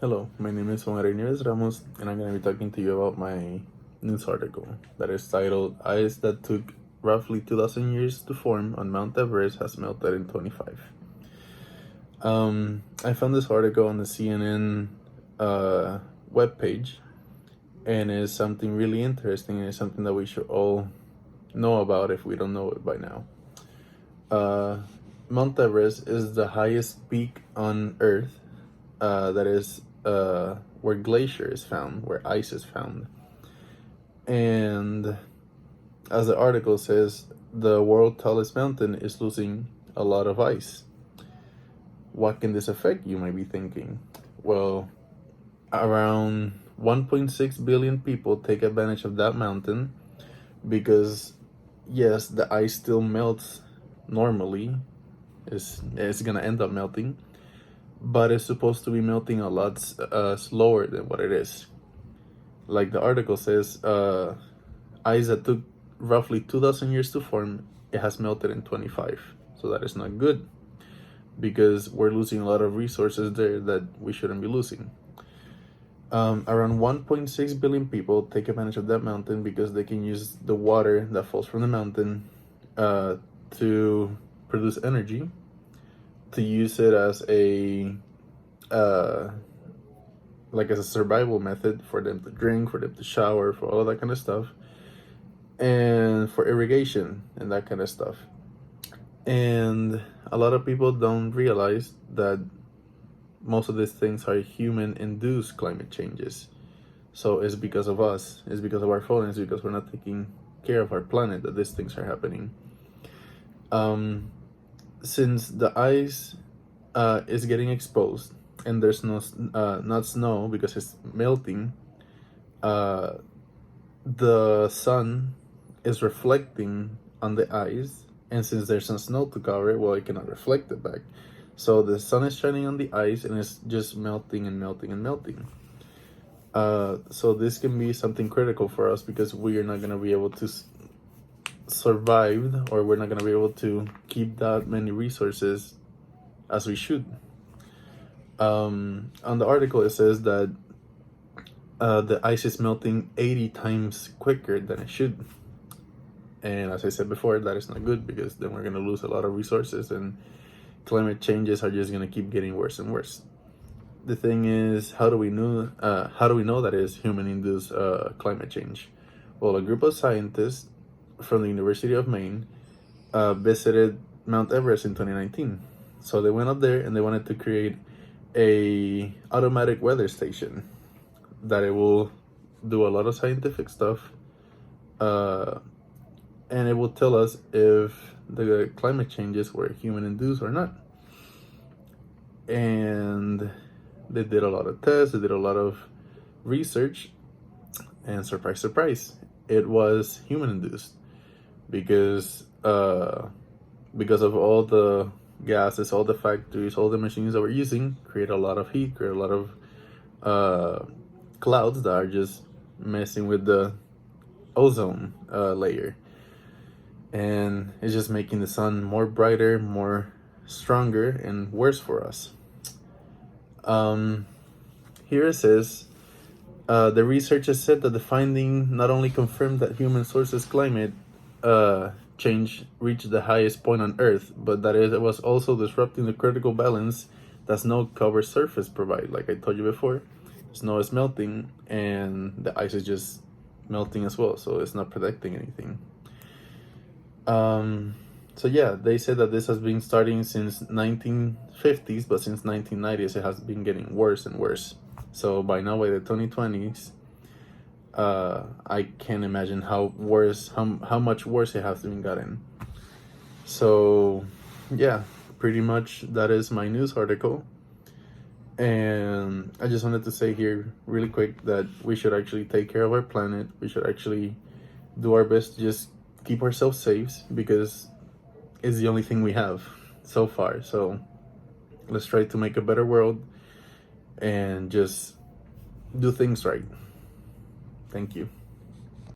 Hello, my name is Juan Reyes Ramos, and I'm going to be talking to you about my news article that is titled Ice That Took Roughly 2,000 Years to Form on Mount Everest Has Melted in 25. I found this article on the CNN webpage, and it's something really interesting, and it's something that we should all know about if we don't know it by now. Mount Everest is the highest peak on Earth. That is where glacier is found, where ice is found. And as the article says, the world's tallest mountain is losing a lot of ice. What can this affect, you might be thinking? Well, around 1.6 billion people take advantage of that mountain because, yes, the ice still melts normally. It's gonna end up melting, but it's supposed to be melting a lot slower than what it is. Like the article says, ice that took roughly 2,000 years to form, it has melted in 25. So that is not good because we're losing a lot of resources there that we shouldn't be losing. Around 1.6 billion people take advantage of that mountain because they can use the water that falls from the mountain to produce energy, to use it as a as a survival method for them to drink, for them to shower, for all that kind of stuff, and for irrigation and that kind of stuff. And a lot of people don't realize that most of these things are human-induced climate changes. So it's because of us, it's because of our fault, it's because we're not taking care of our planet that these things are happening. Since the ice is getting exposed and there's not snow because it's melting, the sun is reflecting on the ice, and since there's no snow to cover it, well, it cannot reflect it back. So the sun is shining on the ice and it's just melting and melting and melting. So this can be something critical for us because we are not going to be able to survive, or we're not going to be able to keep that many resources as we should. On the article it says that the ice is melting 80 times quicker than it should, and as I said before, that is not good because then we're going to lose a lot of resources and climate changes are just going to keep getting worse and worse. The thing is, how do we know that it is human-induced climate change? Well, a group of scientists from the University of Maine visited Mount Everest in 2019. So they went up there and they wanted to create a automatic weather station that it will do a lot of scientific stuff, and it will tell us if the climate changes were human-induced or not. And they did a lot of tests, they did a lot of research, and surprise, surprise, it was human-induced because of all the gases, all the factories, all the machines that we're using create a lot of heat, create a lot of clouds that are just messing with the ozone layer, and it's just making the sun more brighter, more stronger, and worse for us. Here it says, the researchers said that the finding not only confirmed that human sources climate change reached the highest point on Earth, but that it was also disrupting the critical balance that snow-covered surface provide. Like I told you before, snow is melting and the ice is just melting as well, so it's not protecting anything. So yeah, they said that this has been starting since 1950s, but since 1990s it has been getting worse and worse. So by now, by the 2020s, I can't imagine how much worse it has been gotten. So yeah, pretty much that is my news article. And I just wanted to say here really quick that we should actually take care of our planet. We should actually do our best to just keep ourselves safe because it's the only thing we have so far. So let's try to make a better world and just do things right. Thank you.